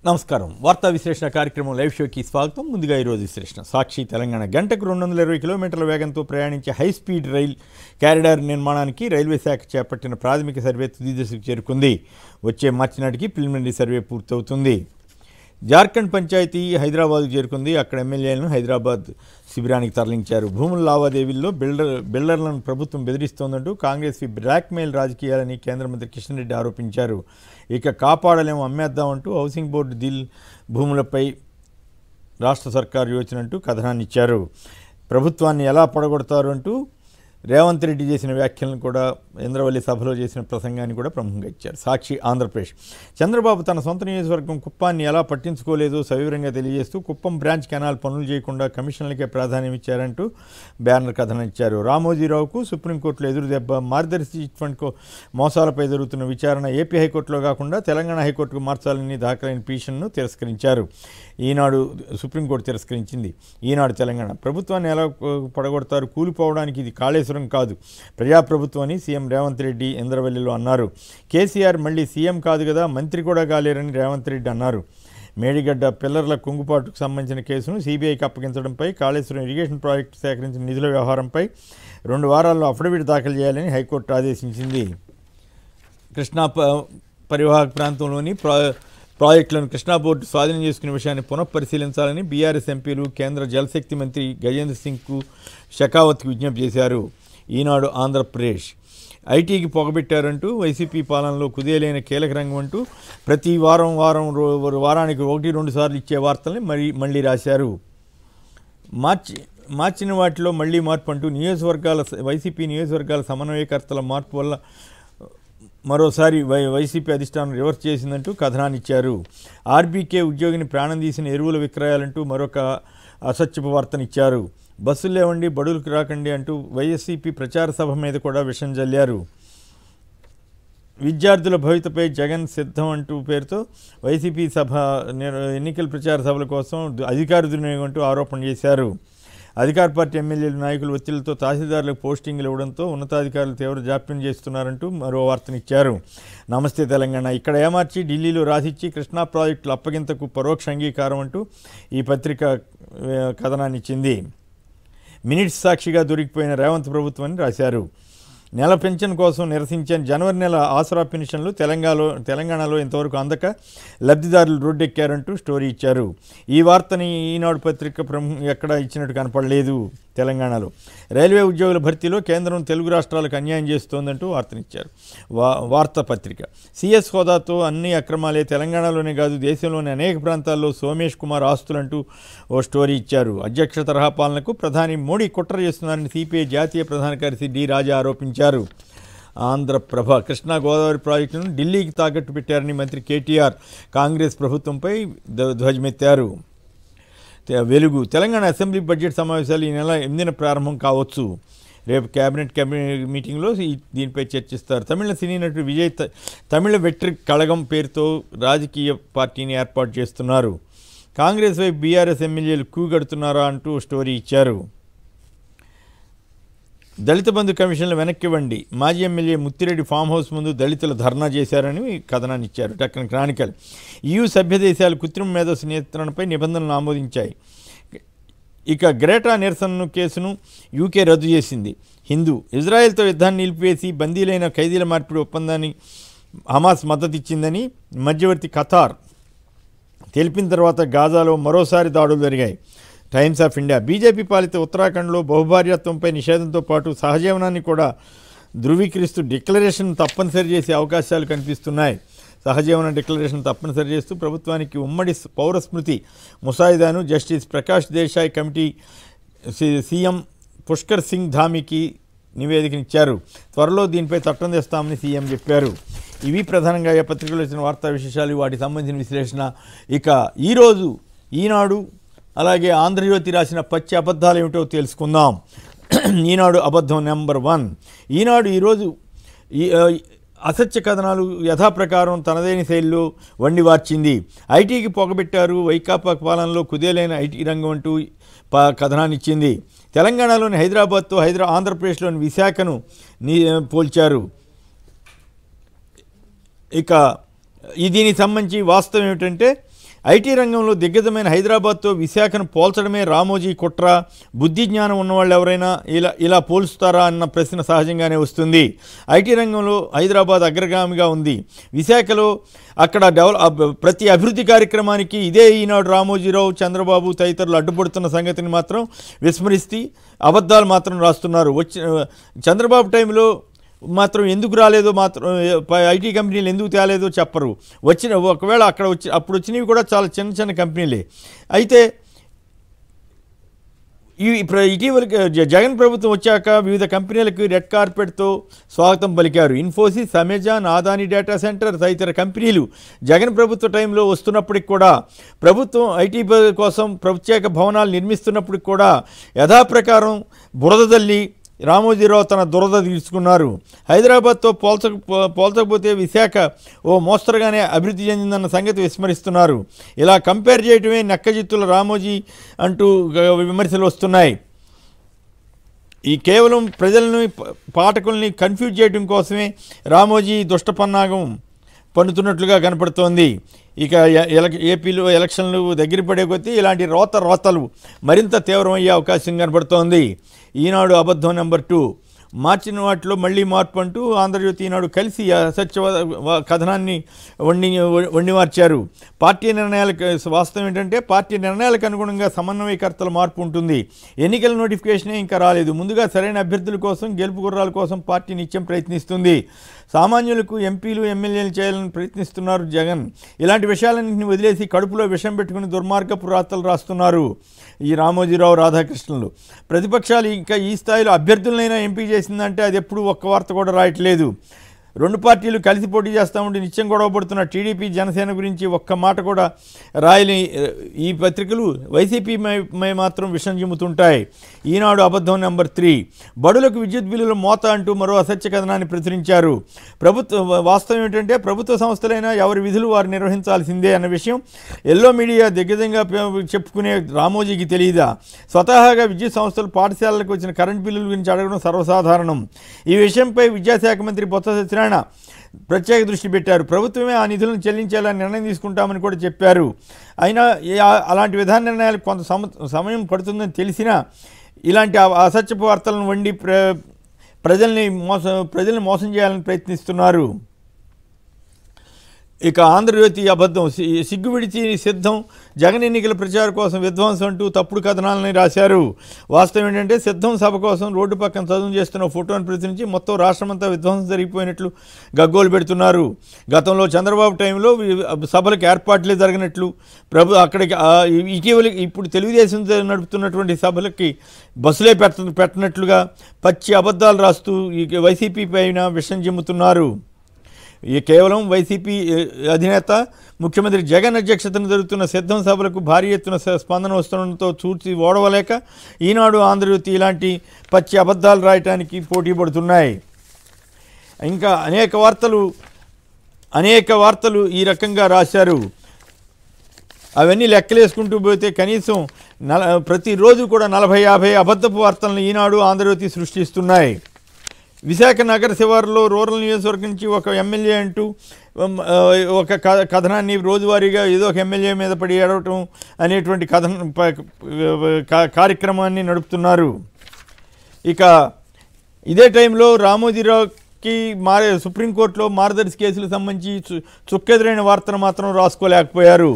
నమస్కారం. వార్తా విశ్లేషణ కార్యక్రమం లైవ్ షోకి స్వాగతం. ముందుగా ఈరోజు విశ్లేషణ. సాక్షి తెలంగాణ గంటకు 220 కిలోమీటర్ల వేగంతో ప్రయాణించే హైస్పీడ్ రైల్ కారిడార్ నిర్మాణానికి రైల్వే శాఖ చేపట్టిన ప్రాథమిక సర్వే తుది దశకు చేరుకుంది. వచ్చే మార్చి నాటికి ప్రిలిమినరీ సర్వే పూర్తవుతుంది. జార్ఖండ్ పంచాయతీ హైదరాబాద్కు చేరుకుంది. అక్కడ ఎమ్మెల్యేలను హైదరాబాద్ శిబిరానికి తరలించారు. భూముల లావాదేవీల్లో బిల్డర్లను ప్రభుత్వం బెదిరిస్తోందంటూ కాంగ్రెస్ బ్లాక్మెయిల్ రాజకీయాలని కేంద్ర మంత్రి కిషన్ రెడ్డి ఆరోపించారు. ఇక కాపాడలేము అమ్మేద్దామంటూ హౌసింగ్ బోర్డు దిల్ భూములపై రాష్ట్ర సర్కారు యోచన అంటూ కథనాన్ని ఇచ్చారు. ప్రభుత్వాన్ని ఎలా పడగొడతారు అంటూ రేవంత్ రెడ్డి చేసిన వ్యాఖ్యలను కూడా ఇంద్రవల్లి సభలో చేసిన ప్రసంగాన్ని కూడా ప్రముఖంగా ఇచ్చారు. సాక్షి ఆంధ్రప్రదేశ్. చంద్రబాబు తన సొంత నియోజకవర్గం కుప్పాన్ని ఎలా పట్టించుకోలేదో సవివరంగా తెలియజేస్తూ కుప్పం బ్రాంచ్ కెనాల్ పనులు చేయకుండా కమిషన్లకే ప్రాధాన్యం ఇచ్చారంటూ బ్యానర్ కథనం ఇచ్చారు. రామోజీరావుకు సుప్రీంకోర్టులో ఎదురు దెబ్బ. మార్గదర్శి చిట్ ఫండ్ మోసాలపై జరుగుతున్న విచారణ ఏపీ హైకోర్టులో కాకుండా తెలంగాణ హైకోర్టుకు మార్చాలని దాఖలైన పిటిషన్ను తిరస్కరించారు. ఈనాడు సుప్రీంకోర్టు తిరస్కరించింది. ఈనాడు తెలంగాణ. ప్రభుత్వాన్ని ఎలా పడగొడతారు? కూలిపోవడానికి ఇది కాళేశ్వరం కాదు, ప్రజాప్రభుత్వం అని సీఎం రేవంత్ రెడ్డి ఇంద్రవల్లిలో అన్నారు. కేసీఆర్ మళ్ళీ సీఎం కాదు కదా, మంత్రి కూడా కాలేరని రేవంత్ రెడ్డి అన్నారు. మేడిగడ్డ పిల్లర్ల కుంగుపాటుకు సంబంధించిన కేసును సీబీఐకి అప్పగించడంపై, కాళేశ్వరం ఇరిగేషన్ ప్రాజెక్టు సేకరించిన నిధుల వ్యవహారంపై 2 వారాల్లో అఫిడవిట్ దాఖలు చేయాలని హైకోర్టు ఆదేశించింది. కృష్ణా పరివాహక ప్రాంతంలోని ప్రాజెక్టులను కృష్ణా బోర్డు స్వాధీనం చేసుకునే విషయాన్ని పునఃపరిశీలించాలని బీఆర్ఎస్ ఎంపీలు కేంద్ర జలశక్తి మంత్రి గజేంద్ర సింగ్కు షెకావత్కు విజ్ఞప్తి చేశారు. ఈనాడు ఆంధ్రప్రదేశ్. ఐటీకి పొగబెట్టారంటూ వైసీపీ పాలనలో కుదేలైన కీలక రంగం అంటూ ప్రతి వారానికి 1-2 సార్లు ఇచ్చే వార్తల్ని మళ్ళీ రాశారు. మార్చిన వాటిలో మళ్ళీ మార్పు అంటూ వైసీపీ నియోజకవర్గాల సమన్వయకర్తల మార్పు వల్ల మరోసారి వైసీపీ అధిష్టానం రివర్స్ చేసిందంటూ కథనాన్ని ఇచ్చారు. ఆర్బీకే ఉద్యోగిని ప్రాణం తీసిన ఎరువుల విక్రయాలంటూ మరొక అసత్యపు వార్తనిచ్చారు. బస్సులు లేవండి, బడులకు రాకండి అంటూ వైఎస్సీపీ ప్రచార సభ మీద కూడా విషం జల్లారు. విద్యార్థుల భవితపై జగన్ సిద్ధం అంటూ పేరుతో వైసీపీ ఎన్నికల ప్రచార సభల కోసం అధికార దుర్వినియోగం అంటూ ఆరోపణ చేశారు. అధికార పార్టీ ఎమ్మెల్యేలు నాయకులు ఒత్తిళ్లతో తహసీల్దార్లకు పోస్టింగ్లు ఇవ్వడంతో ఉన్నతాధికారులు తీవ్ర జాప్యం చేస్తున్నారంటూ మరో వార్తనిచ్చారు. నమస్తే తెలంగాణ. ఇక్కడ ఏమార్చి ఢిల్లీలో రాసిచ్చి కృష్ణా ప్రాజెక్టుల అప్పగింతకు పరోక్ష అంగీకారం అంటూ ఈ పత్రిక కథనాన్ని ఇచ్చింది. మినిట్స్ సాక్షిగా దొరికిపోయిన రేవంత్ ప్రభుత్వం అని రాశారు. నెల పెన్షన్ కోసం నిరసించిన జనవరి నెల ఆసరా పెన్షన్లు తెలంగాణలో ఇంతవరకు అందక లబ్ధిదారులు రోడ్డెక్కారంటూ స్టోరీ ఇచ్చారు. ఈ వార్తని ఈనాడు పత్రిక ఎక్కడ ఇచ్చినట్టు కనపడలేదు. తెలంగాణలో రైల్వే ఉద్యోగుల భర్తీలో కేంద్రం తెలుగు రాష్ట్రాలకు అన్యాయం చేస్తోందంటూ వార్తనిచ్చారు. వార్తాపత్రిక. సిఎస్ హోదాతో అన్ని అక్రమాలే, తెలంగాణలోనే కాదు దేశంలోని అనేక ప్రాంతాల్లో సోమేష్ కుమార్ ఆస్తులంటూ ఓ స్టోరీ ఇచ్చారు. అధ్యక్ష తరహా పాలనకు ప్రధాని మోడీ కుట్ర చేస్తున్నారని సిపిఐ జాతీయ ప్రధాన కార్యదర్శి డి రాజా ఆరోపించారు. ఆంధ్రప్రభ. కృష్ణా గోదావరి ప్రాజెక్టును ఢిల్లీకి తాకట్టు పెట్టారని మంత్రి కేటీఆర్ కాంగ్రెస్ ప్రభుత్వంపై ధ్వజమెత్తారు. వెలుగు. తెలంగాణ అసెంబ్లీ బడ్జెట్ సమావేశాలు ఈ నెల 8న ప్రారంభం కావచ్చు. రేపు కేబినెట్ మీటింగ్లో దీనిపై చర్చిస్తారు. తమిళ సినీ నటుడు విజయ్ తమిళ వెట్రిక్ కళగం పేరుతో రాజకీయ పార్టీని ఏర్పాటు చేస్తున్నారు. కాంగ్రెస్ వైపు బీఆర్ఎస్ ఎమ్మెల్యేలు కూగడుతున్నారా అంటూ స్టోరీ ఇచ్చారు. దళిత బంధు కమిషన్లు వెనక్కివ్వండి, మాజీ ఎమ్మెల్యే ముత్తిరెడ్డి ఫామ్ హౌస్ ముందు దళితులు ధర్నా చేశారని కథనాన్ని ఇచ్చారు. టక్కన క్రానికల్. EU సభ్య దేశాలు కృత్రిమ మేధస్సు నియంత్రణపై నిబంధనలు ఆమోదించాయి. ఇక గ్రేటా నిరసన కేసును యూకే రద్దు చేసింది. హిందూ. ఇజ్రాయెల్తో యుద్ధాన్ని నిలిపివేసి బందీలైన ఖైదీల మార్పిడి ఒప్పందాన్ని హమాస్ మద్దతు ఇచ్చిందని మధ్యవర్తి ఖతార్ తెలిపిన తర్వాత గాజాలో మరోసారి దాడులు జరిగాయి. Times of India. బీజేపీ పాలిత ఉత్తరాఖండ్లో బహుభార్యత్వంపై నిషేధంతో పాటు సహజీవనాన్ని కూడా ధృవీకరిస్తూ డిక్లరేషన్ తప్పనిసరి చేసే అవకాశాలు కనిపిస్తున్నాయి. సహజీవన డిక్లరేషన్ తప్పనిసరి చేస్తూ ప్రభుత్వానికి ఉమ్మడి పౌర స్మృతి ముసాయిదాను justice Prakash Desai committee CM Pushkar Singh ధామీకి నివేదికనిచ్చారు. త్వరలో దీనిపై చట్టం తెస్తామని సీఎం చెప్పారు. ఇవి ప్రధానంగా ఏ పత్రికలో వచ్చిన వార్తా విశేషాలు, వాటికి సంబంధించిన విశ్లేషణ. ఇక ఈరోజు ఈనాడు అలాగే ఆంధ్రజ్యోతి రాసిన పచ్చి అబద్ధాలు ఏమిటో తెలుసుకుందాం. ఈనాడు అబద్ధం నెంబర్ 1. ఈనాడు ఈరోజు అసత్య కథనాలు యథాప్రకారం తనదైన శైలిలో వండివార్చింది. ఐటీకి పొగబెట్టారు, వైకాపా పాలనలో కుదేలైన ఐటీ రంగం అంటూ కథనాన్ని ఇచ్చింది. తెలంగాణలోని హైదరాబాద్తో ఆంధ్రప్రదేశ్లోని విశాఖను పోల్చారు. ఇక దీనికి సంబంధించి వాస్తవం ఏమిటంటే ఐటీ రంగంలో దిగ్గజమైన హైదరాబాద్తో విశాఖను పోల్చడమే రామోజీ కుట్ర, బుద్ధి జ్ఞానం ఉన్నవాళ్ళు ఎవరైనా ఇలా పోల్చుతారా అన్న ప్రశ్న సహజంగానే వస్తుంది. ఐటీ రంగంలో హైదరాబాద్ అగ్రగామిగా ఉంది. విశాఖలో అక్కడ ప్రతి అభివృద్ధి కార్యక్రమానికి ఇదే ఈనాడు రామోజీరావు, చంద్రబాబు తదితరులు అడ్డుపడుతున్న సంగతిని మాత్రం విస్మరిస్తీ అబద్ధాలు మాత్రం రాస్తున్నారు. చంద్రబాబు టైంలో మాత్రం ఎందుకు రాలేదో, మాత్రం ఐటీ కంపెనీలు ఎందుకు తేలేదో చెప్పరు. ఒకవేళ అప్పుడు వచ్చినవి కూడా చాలా చిన్న చిన్న కంపెనీలే. అయితే ఇటీవల జగన్ ప్రభుత్వం వచ్చాక వివిధ కంపెనీలకు రెడ్ కార్పెట్తో స్వాగతం పలికారు. Infosys, Amazon, Adani data centre తదితర కంపెనీలు జగన్ ప్రభుత్వ టైంలో వస్తున్నప్పటికి కూడా, ప్రభుత్వం ఐటీ కోసం ప్రత్యేక భవనాలు నిర్మిస్తున్నప్పటికి కూడా యథాప్రకారం బురద తల్లి రామోజీరావు తన దురద తీర్చుకున్నారు. హైదరాబాద్తో పోల్చకపోతే విశాఖ ఓ మోస్తరుగానే అభివృద్ధి చెందిందన్న సంగతి విస్మరిస్తున్నారు. ఇలా కంపేర్ చేయటమే నక్కజిత్తుల రామోజీ అంటూ విమర్శలు వస్తున్నాయి. ఈ కేవలం ప్రజలను, పాఠకుల్ని కన్ఫ్యూజ్ చేయడం కోసమే రామోజీ దుష్టపన్నాగం పన్నుతున్నట్లుగా కనపడుతోంది. ఇక ఏపీలో ఎలక్షన్లు దగ్గర పడే కొద్దీ ఇలాంటి రోతలు మరింత తీవ్రమయ్యే అవకాశం కనపడుతోంది. ఈనాడు అబద్ధం నెంబర్ 2, మార్చిన వాటిలో మళ్ళీ మార్పు అంటూ ఆంధ్రజ్యోతి, ఈనాడు కలిసి అసత్య కథనాన్ని వండి మార్చారు. పార్టీ నిర్ణయాలకు వాస్తవం ఏంటంటే, పార్టీ నిర్ణయాలకు అనుగుణంగా సమన్వయకర్తల మార్పు ఉంటుంది. ఎన్నికల నోటిఫికేషనే ఇంకా రాలేదు. ముందుగా సరైన అభ్యర్థుల కోసం, గెలుపు గుర్రాల కోసం పార్టీ నిత్యం ప్రయత్నిస్తుంది. సామాన్యులకు ఎంపీలు, ఎమ్మెల్యేలు చేయాలని ప్రయత్నిస్తున్నారు జగన్. ఇలాంటి విషయాలన్నింటినీ వదిలేసి కడుపులో విషం పెట్టుకుని దుర్మార్గపు రాతలు రాస్తున్నారు ఈ రామోజీరావు, రాధాకృష్ణులు. ప్రతిపక్షాలు ఇంకా ఈ స్థాయిలో అభ్యర్థులనైనా ఎంపీ చేసిందంటే అది ఎప్పుడు ఒక్క వార్త కూడా రాయట్లేదు. రెండు పార్టీలు కలిసి పోటీ చేస్తామంటే నిత్యం గొడవ పడుతున్న టీడీపీ, జనసేన గురించి ఒక్క మాట కూడా రాయని ఈ పత్రికలు వైసీపీ మాత్రం విషం చిమ్ముతుంటాయి. ఈనాడు అబద్ధం నెంబర్ 3, బడులకు విద్యుత్ బిల్లుల మోత అంటూ మరో అసత్య కథనాన్ని ప్రచురించారు. వాస్తవం ఏంటంటే, ప్రభుత్వ సంస్థలైనా ఎవరి విధులు వారు నిర్వహించాల్సిందే అన్న విషయం ఎల్లో మీడియా దిగ్గజంగా చెప్పుకునే రామోజీకి తెలియదా? స్వతహాగా విద్యుత్ సంస్థలు పాఠశాలలకు వచ్చిన కరెంట్ బిల్లుల గురించి అడగడం సర్వసాధారణం. ఈ విషయంపై విద్యాశాఖ మంత్రి బొత్స సత్యనారాయణ ప్రత్యేక దృష్టి పెట్టారు. ప్రభుత్వమే ఆ నిధులను చెల్లించేలా నిర్ణయం తీసుకుంటామని కూడా చెప్పారు. అయినా అలాంటి విధాన నిర్ణయాలకు కొంత సమయం పడుతుందని తెలిసినా ఇలాంటి అసత్యపు వార్తలను వండి ప్రజల్ని మోసం చేయాలని ప్రయత్నిస్తున్నారు. ఇక ఆంధ్రజ్యోతి అబద్ధం, సిగ్గు విడిచి సిద్ధం, జగన్ ఎన్నికల ప్రచారం కోసం విధ్వంసం అంటూ తప్పుడు కథనాలని రాశారు. వాస్తవం ఏంటంటే, సిద్ధం సభ కోసం రోడ్డు పక్కన చదువు చేస్తున్న ఫోటోను ప్రచురించి మొత్తం రాష్ట్రమంతా విధ్వంసం జరిగిపోయినట్లు గగ్గోలు పెడుతున్నారు. గతంలో చంద్రబాబు టైంలో సభలకు ఏర్పాట్లే జరగనట్లు, అక్కడికి ఇటీవల ఇప్పుడు తెలుగుదేశం నడుపుతున్నటువంటి సభలకి బస్సులే పెట్టనట్లుగా పచ్చి అబద్ధాలు రాస్తూ వైసీపీ పైన విషం చిమ్ముతున్నారు. కేవలం వైసీపీ అధినేత ముఖ్యమంత్రి జగన్ అధ్యక్షతన జరుగుతున్న సిద్ధం సభలకు భారీ ఎత్తున స్పందన వస్తుండటంతో చూసి ఓడవలేక ఈనాడు, ఆంధ్రజ్యోతి ఇలాంటి పచ్చి అబద్ధాలు రాయటానికి పోటీ పడుతున్నాయి. ఇంకా అనేక వార్తలు ఈ రకంగా రాశారు. అవన్నీ లెక్కలేసుకుంటూ పోతే కనీసం ప్రతిరోజు కూడా 40-50 అబద్ధపు వార్తలను ఈనాడు, ఆంధ్రజ్యోతి సృష్టిస్తున్నాయి. విశాఖ నగర శివారులో రూరల్ నియోజకవర్గం నుంచి ఒక ఎమ్మెల్యే అంటూ ఒక కథనాన్ని రోజువారీగా ఏదో ఒక ఎమ్మెల్యే మీద పడి ఏడవటం అనేటువంటి కార్యక్రమాన్ని నడుపుతున్నారు. ఇక ఇదే టైంలో రామోజీరావుకి సుప్రీంకోర్టులో మార్గదర్శి కేసులకు సంబంధించి చుక్కెదురైన వార్తను మాత్రం రాసుకోలేకపోయారు.